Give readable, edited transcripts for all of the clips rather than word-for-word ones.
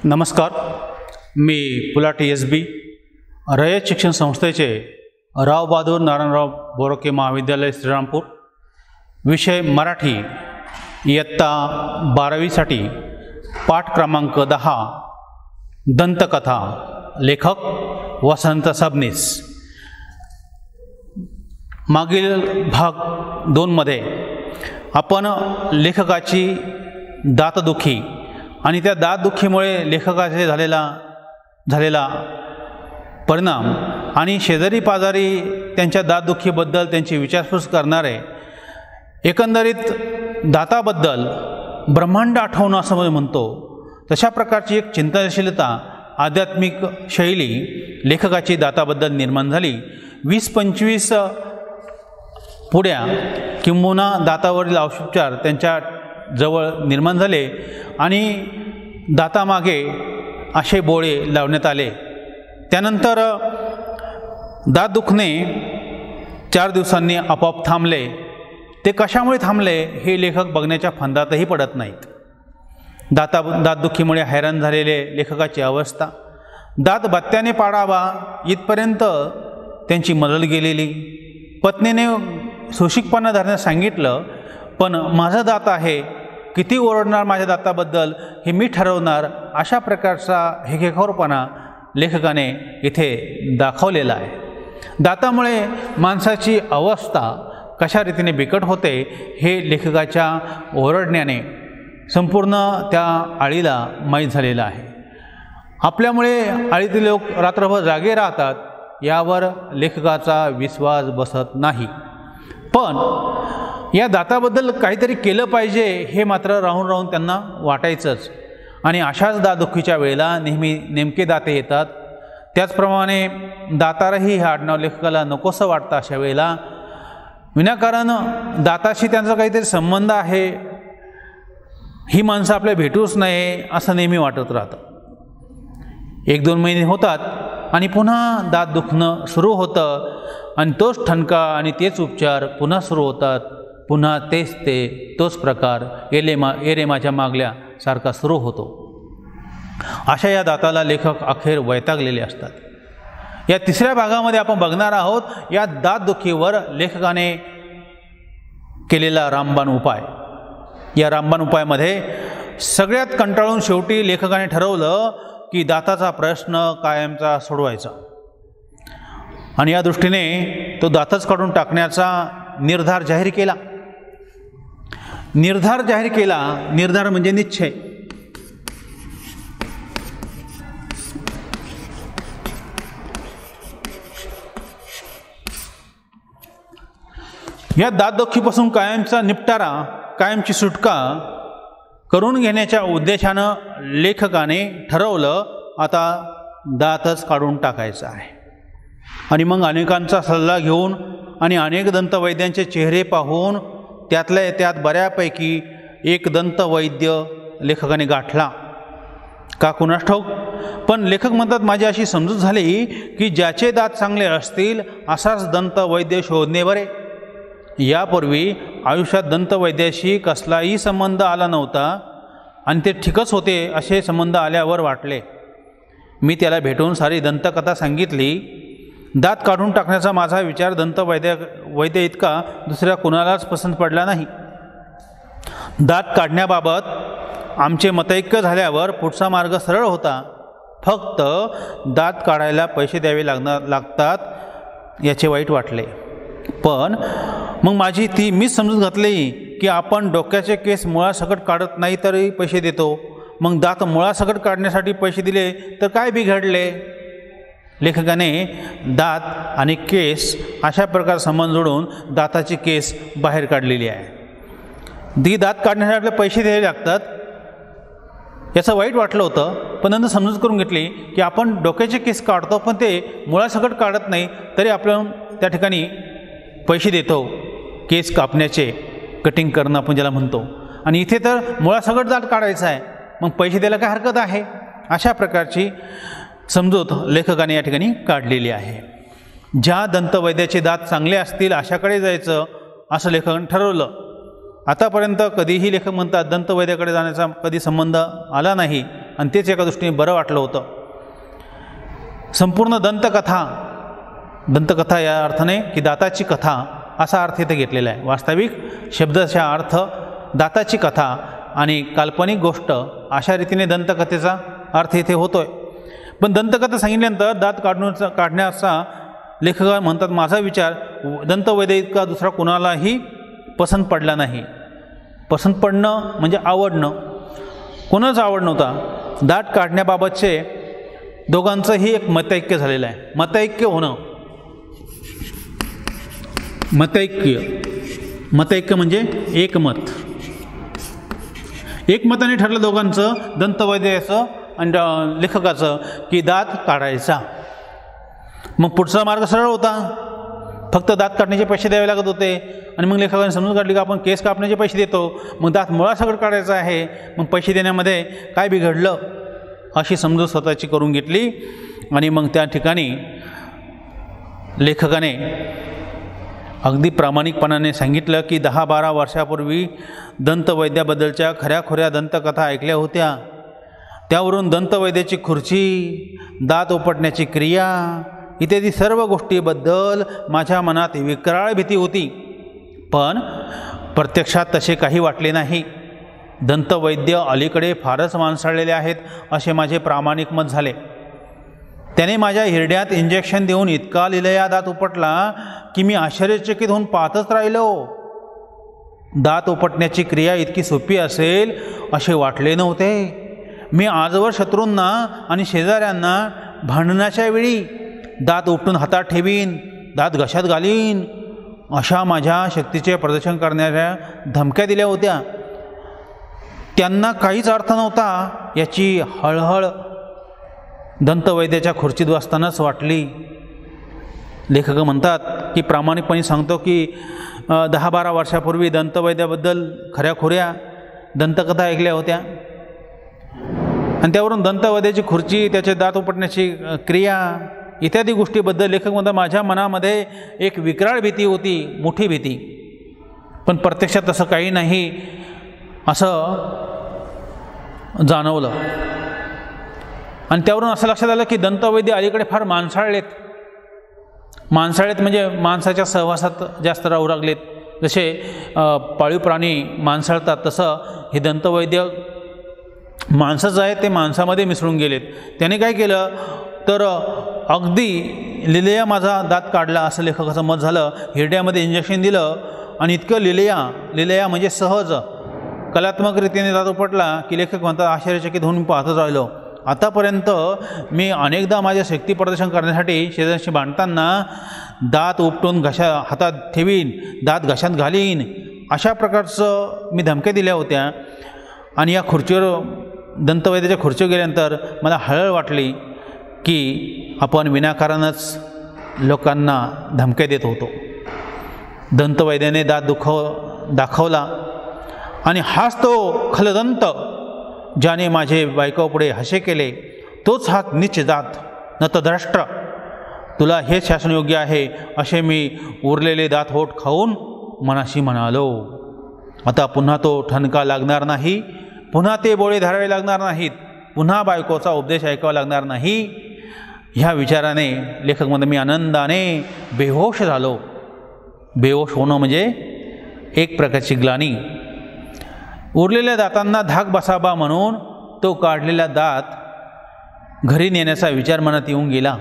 नमस्कार, मी पुलाटी SB रयत शिक्षण संस्थेचे राव बहादूर नारायणराव बोरके महाविद्यालय श्रीरामपूर, विषय मराठी, इयत्ता 12वीसाठी पाठ क्रमांक 10 दंतकथा, लेखक वसंत सबनीस। मागील भाग 2 मध्ये आपण लेखकाची दातदुखी आणि त्या दातदुखीमुळे लेखकाचे झालेला परिणाम आणि शेजारी पाजारी त्यांच्या दातदुखीबद्दल त्यांची विचारपूस करणारे, एकंदरीत दाताबद्दल ब्रह्मांड आठवणं असं म्हणतो तशा प्रकारची एक चिंतनशीलता, आध्यात्मिक शैली लेखकाची दाताबद्दल निर्माण झाली। 20-25 पुड्या किंबहुना दातावरील औषधोपचार त्यांच्या जवळ निर्माण झाले आणि दातामागे असे बोळे लावण्यात आले। त्यानंतर दात दुखणे 4 दिवसांनी आपोआप थांबले। ते कशामुळे थांबले हे लेखक बघण्याच्या फंदातही पडत नाहीत। दातदुखीमुळे हैराण झालेले लेखकाची अवस्था, दात बत्त्याने पाडावा इथपर्यंत त्यांची मजल गेलेली। पत्नीने सुशिकपणा धरण्यास सांगितलं, पण माझा दात आहे, किती ओरडणार माझ्या दाताबद्दल हे मी ठरवणार, अशा प्रकारचा हेकेखोरपणा लेखकाने इथे दाखवलेला आहे। दातामुळे माणसाची अवस्था कशा रीतीने बिकट होते हे लेखकाच्या ओरडण्याने संपूर्ण त्या आळीला माहीत झालेलं आहे। आपल्यामुळे आळीतील लोक रात्रभर जागे राहतात यावर लेखकाचा विश्वास बसत नाही, पण या दाताबद्दल काहीतरी केलं पाहिजे हे मात्र राहून त्यांना वाटायचंच। आणि अशाच दातदुखीच्या वेळेला नेहमी नेमके दाते येतात। त्याचप्रमाणे दातारही हे आडनाव लेखकाला नकोसं वाटतं। अशा वेळेला विनाकारण दाताशी त्यांचा काहीतरी संबंध आहे, ही माणसं आपल्या भेटूच नये असं नेहमी वाटत राहतं। 1-2 महिने होतात आणि पुन्हा दात दुखणं सुरू होतं आणि तोच ठणका आणि तेच उपचार पुन्हा सुरू होतात। पुन्हा तोच प्रकार एरे माझ्या मागल्या सारखा सुरू होतो। अशा या दाताला लेखक अखेर वैतागलेले असतात। या 3ऱ्या भागामध्ये आपण बघणार आहोत या दातदुखीवर लेखकाने केलेला रामबाण उपाय। या रामबाण उपायामध्ये सगळ्यात कंटाळून शेवटी लेखकाने ठरवलं की दाताचा प्रश्न कायमचा सोडवायचा आणि या दृष्टीने तो दातच काढून टाकण्याचा निर्धार जाहीर केला। निर्धार म्हणजे निश्चय। या दातदुखीपासून कायमचा निपटारा, कायमची सुटका करून घेण्याच्या उद्देशानं लेखकाने ठरवलं आता दातच काढून टाकायचा आहे। आणि मग अनेकांचा सल्ला घेऊन आणि अनेक दंतवैद्यांचे चेहरे पाहून त्यातल्या त्यात बऱ्यापैकी एक दंतवैद्य लेखकाने गाठला। का कुणास ठाऊक, पण लेखक म्हणतात माझी अशी समजूत झाली की ज्याचे दात चांगले असतील असाच दंतवैद्य शोधणे बरे। यापूर्वी आयुष्यात दंतवैद्याशी कसलाही संबंध आला नव्हता आणि ते ठीकच होते असे संबंध आल्यावर वाटले। मी त्याला भेटून सारी दंतकथा सांगितली। दात काढून टाकण्याचा माझा विचार वैद्य इतका दुसऱ्या कुणालाच पसंत पडला नाही। दात काढण्याबाबत आमचे मतैक्य झाल्यावर पुढचा मार्ग सरळ होता, फक्त दात काढायला पैसे द्यावे लागतात याचे वाईट वाटले। पण मग मीच समजूत घातली की आपण डोक्याचे केस मुळासकट काढत नाही तरी पैसे देतो, मग दात मुळासकट काढण्यासाठी पैसे दिले तर काय बिघडले। लेखकाने दात आणि केस अशा प्रकार संबंध जोडून दाताची केस बाहेर काढलेली आहे। दात काढण्यासाठी आपले पैसे द्यावे लागतात याचं वाईट वाटलं होतं, पण नंतर समजूत करून घेतली की आपण डोक्याचे केस काढतो पण ते मुळासकट काढत नाही तरी आपण त्या ठिकाणी पैसे देतो। केस कापण्याचे, कटिंग करणं आपण ज्याला म्हणतो, आणि इथे तर मुळासकट दात काढायचा आहे, मग पैसे द्यायला काय हरकत आहे। अशा प्रकारची समजूत लेखकाने या ठिकाणी काढलेली आहे। ज्या दंतवैद्याचे दात चांगले असतील अशाकडे जायचं असं लेखकाने ठरवलं। आतापर्यंत कधीही लेखक म्हणतात दंतवैद्याकडे जाण्याचा कधी संबंध आला नाही, आणि तेच एका दृष्टीने बरं वाटलं होतं. संपूर्ण दंतकथा या अर्थाने की दाताची कथा असा अर्थ इथे घेतलेला आहे. वास्तविक शब्दाचा अर्थ दाताची कथा आणि काल्पनिक गोष्ट अशा रीतीने दंतकथेचा अर्थ इथे होतोय. पण दंतकथा सांगितल्यानंतर दात काढण्याचा लेखक म्हणतात, माझा विचार दंतवैद्य इतका दुसरा कोणालाही पसंत पडला नाही. पसंत पडणं म्हणजे आवडणं, कोणाच आवड नव्हता. दात काढण्याबाबतचे दोघांचंही एक मतैक्य झालेलं आहे. मतैक्य होणं, मतैक्य म्हणजे एकमत. एकमताने ठरलं दोघांचं, दंतवैद्याचं आणि लेखकाचं, की दात काढायचा. मग पुढचा मार्ग सरळ होता, फक्त दात काढण्याचे पैसे द्यावे लागत होते. आणि मग लेखकाने समजून काढली की आपण केस कापण्याचे पैसे देतो, मग दात मुळासकट काढायचा आहे, मग पैसे देण्यामध्ये काय बिघडलं अशी समजूत स्वतःची करून घेतली. आणि मग त्या ठिकाणी लेखकाने अगदी प्रामाणिकपणाने सांगितलं की 10-12 वर्षापूर्वी दंतवैद्याबद्दलच्या खऱ्याखुऱ्या दंतकथा ऐकल्या होत्या. त्यावरून दंतवैद्याची खुर्ची, दात उपटण्याची क्रिया इत्यादी सर्व गोष्टीबद्दल माझ्या मनात विक्राळ भीती होती. पण प्रत्यक्षात तसे काही वाटले नाही. दंतवैद्य अलीकडे फारच माणसाळलेले आहेत असे माझे प्रामाणिक मत झाले. त्याने माझ्या हिरड्यात इंजेक्शन देऊन इतका लिलया दात उपटला की मी आश्चर्यचकित होऊन पाहतच राहिलो. दात उपटण्याची क्रिया इतकी सोपी असेल असे वाटले नव्हते. मी आजवर शत्रूंना आणि शेजाऱ्यांना भांडणाच्या वेळी दात उपटून हातात ठेवीन, दात घशात घालीन अशा माझ्या शक्तीचे प्रदर्शन करणाऱ्या धमक्या दिल्या होत्या. त्यांना काहीच अर्थ नव्हता याची हळहळ दंतवैद्याच्या खुर्चीत बसतानाच वाटली. लेखक म्हणतात की प्रामाणिकपणे सांगतो की 10-12 वर्षापूर्वी दंतवैद्याबद्दल खऱ्याखुऱ्या दंतकथा ऐकल्या होत्या आणि त्यावरून दंतवैद्याची खुर्ची, त्याचे दात उपटण्याची क्रिया इत्यादी गोष्टीबद्दल लेखक म्हणतात माझ्या मनामध्ये एक विक्राळ भीती होती, मोठी भीती. पण प्रत्यक्षात तसं काही नाही असं जाणवलं. आणि त्यावरून असं लक्षात आलं की दंतवैद्य अलीकडे फार माणसाळलेत म्हणजे माणसाच्या सहवासात जास्त राहू लागलेत. जसे पाळीव प्राणी माणसाळतात तसं हे दंतवैद्य माणसंच आहेत, ते माणसामध्ये मिसळून गेलेत. त्याने काय केलं तर अगदी लिलया माझा दात काढला असं लेखकाचं मत झालं. हिरड्यामध्ये इंजेक्शन दिलं आणि इतकं लिलया म्हणजे सहज कलात्मक रीतीने दात उपटला की लेखक म्हणतात आश्चर्यचकित होऊन पाहतच राहिलो. आतापर्यंत मी अनेकदा माझ्या शक्ती प्रदर्शन करण्यासाठी शेजाऱ्यांशी भांडताना दात उपटून हातात ठेवीन, दात घशात घालीन अशा प्रकारचं मी धमक्या दिल्या होत्या. आणि या खुर्चीवर दंतवैद्याच्या खुर्चीवर गेल्यानंतर मला हळहळ वाटली की आपण विनाकारणच लोकांना धमक्या देत होतो. दंतवैद्याने दात दाखवला आणि हाच तो खलदंत ज्याने माझे बायकोपुढे हसे केले, तोच हा नीच दात नतद्रष्ट, तुला हे शासन योग्य आहे असे मी उरलेले दात होट खाऊन मनाशी म्हणालो. आता पुन्हा तो ठणका लागणार नाही, पुन्हा ते बोळे धरावे लागणार नाहीत, पुन्हा बायकोचा उपदेश ऐकावा लागणार नाही. ह्या विचाराने लेखक म्हणतात मी आनंदाने बेहोश झालो. बेहोश होणं म्हणजे एक प्रकारची ग्लानी. उरलेल्या दातांना धाक बसावा म्हणून तो काढलेला दात घरी नेण्याचा विचार मनात येऊन गेला.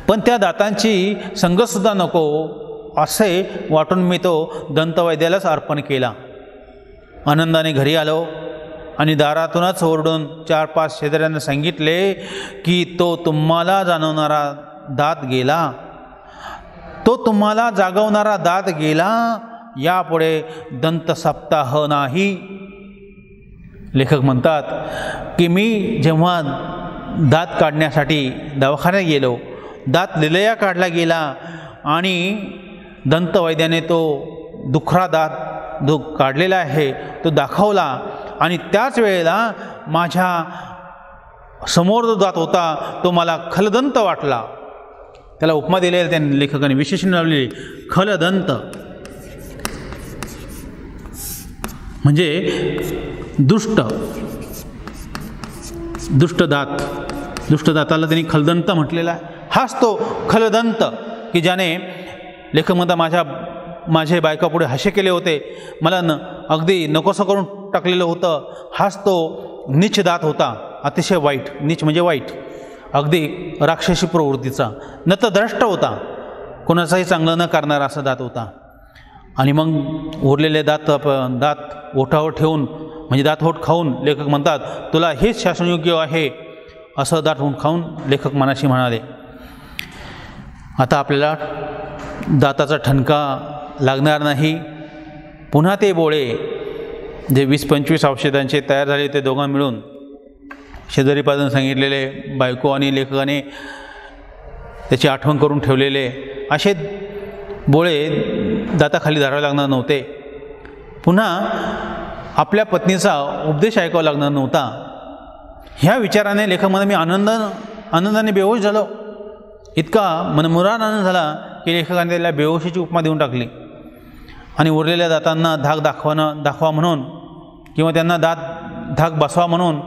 पण त्या दातांची संगतसुद्धा नको असे वाटून मी तो दंतवैद्यालाच अर्पण केला. आनंदाने घरी आलो आणि दारातूनच ओरडून 4-5 शेजाऱ्यांना सांगितले की तो तुम्हाला जाणवणारा दात गेला, तो तुम्हाला जागवणारा दात गेला, यापुढे दंत सप्ताह नाही. लेखक म्हणतात की मी जेव्हा दात काढण्यासाठी दवाखान्यात गेलो, दात लिलया काढला गेला आणि दंतवैद्याने तो दुखरा दात जो काढलेला आहे तो दाखवला आणि त्याच वेळेला माझ्या समोर जो दात होता तो मला खलदंत वाटला. त्याला उपमा दिलेली त्यांनी लेखकाने विशेषण लावलेली खलदंत म्हणजे दुष्ट. दुष्टदाताला त्यांनी खलदंत म्हटलेला आहे. हाच तो खलदंत की ज्याने लेखक म्हणता माझे बायकापुढे हास्य केले होते, मला अगदी नकोसं करून टाकलेलं होतं. हाच तो नीच दात होता, अतिशय वाईट. नीच म्हणजे वाईट, अगदी राक्षसी प्रवृत्तीचा, नतद्रष्ट होता, कोणाचाही चांगलं न करणारा असा दात होता. आणि मग उरलेले दात ओठावर ठेवून म्हणजे दात ओठ खाऊन लेखक म्हणतात तुला हेच शासनयोग्य आहे असं दात ओठ खाऊन लेखक मनाशी म्हणाले. आता आपल्याला दाताचा ठणका लागणार नाही. पुन्हा ते बोळे जे 20-25 औषधांचे तयार झाले ते दोघां मिळून शेजारी पाजून सांगितलेले, बायको आणि लेखकाने त्याची आठवण करून ठेवलेले असे बोळे दाताखाली धरावे लागणार नव्हते. पुन्हा आपल्या पत्नीचा उपदेश ऐकावा लागणार नव्हता. ह्या विचाराने लेखक म्हणा मी आनंदाने बेहोश झालो. इतका मनमुराद आनंद झाला की लेखकाने त्याला बेहोशीची उपमा देऊन टाकली. आणि उरलेल्या दातांना धाक दाखवा म्हणून किंवा त्यांना धाक बसवा म्हणून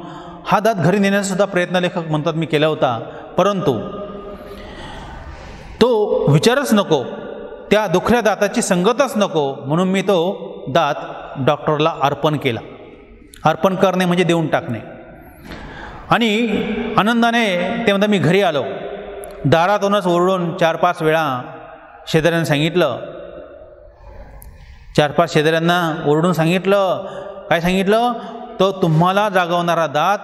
हा दात घरी नेण्याचा सुद्धा प्रयत्न लेखक म्हणतात मी केला होता. परंतु तो विचारच नको, त्या दुखऱ्या दाताची संगतच नको म्हणून मी तो दात डॉक्टरला अर्पण केला. अर्पण करणे म्हणजे देऊन टाकणे. आणि आनंदाने ते म्हणतात मी घरी आलो. दारातूनच ओरडून 4-5 वेळा शेजाऱ्यांना सांगितलं, 4-5 शेजाऱ्यांना ओरडून सांगितलं. काय सांगितलं? तो तुम्हाला जागवणारा दात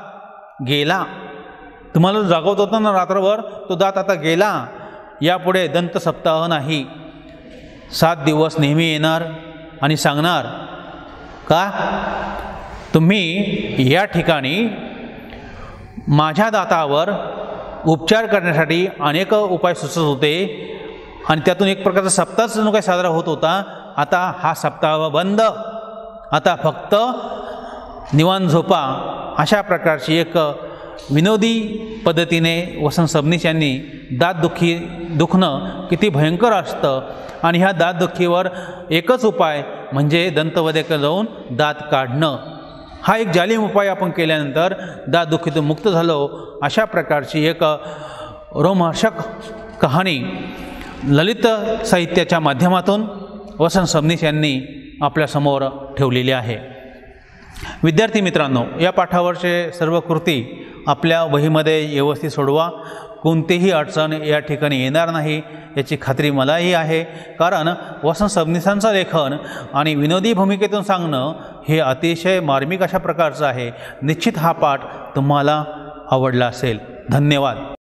गेला. तुम्हाला जागवत होता ना रात्रभर, तो दात आता गेला. यापुढे दंत सप्ताह नाही. 7 दिवस नेहमी येणार आणि सांगणार का तुम्ही या ठिकाणी माझ्या दातावर उपचार करण्यासाठी अनेक उपाय सुचत होते आणि त्यातून एक प्रकारचा सप्ताह जणू काही साजरा होत होता. आता हा सप्ताह बंद, आता फक्त निवांत झोपा. अशा प्रकारची एक विनोदी पद्धतीने वसंत सबनीस यांनी दुखणं किती भयंकर असतं आणि ह्या दातदुखीवर एकच उपाय म्हणजे दंतवैद्याकडे जाऊन दात काढणं. हा एक जालीम उपाय आपण केल्यानंतर दातदुखीतून मुक्त झालो. अशा प्रकारची एक रोमहर्षक कहाणी ललित साहित्याच्या माध्यमातून वसंत सबनीस यांनी आपल्यासमोर ठेवलेली आहे. विद्यार्थी मित्रांनो, या पाठावरचे सर्व कृती आपल्या वहीमध्ये व्यवस्थित सोडवा. कोणतीही अडचण या ठिकाणी येणार नाही याची खात्री मलाही आहे. कारण वसंत सबनीसांचं लेखन आणि विनोदी भूमिकेतून सांगणं हे अतिशय मार्मिक अशा प्रकारचं आहे. निश्चित हा पाठ तुम्हाला आवडला असेल. धन्यवाद.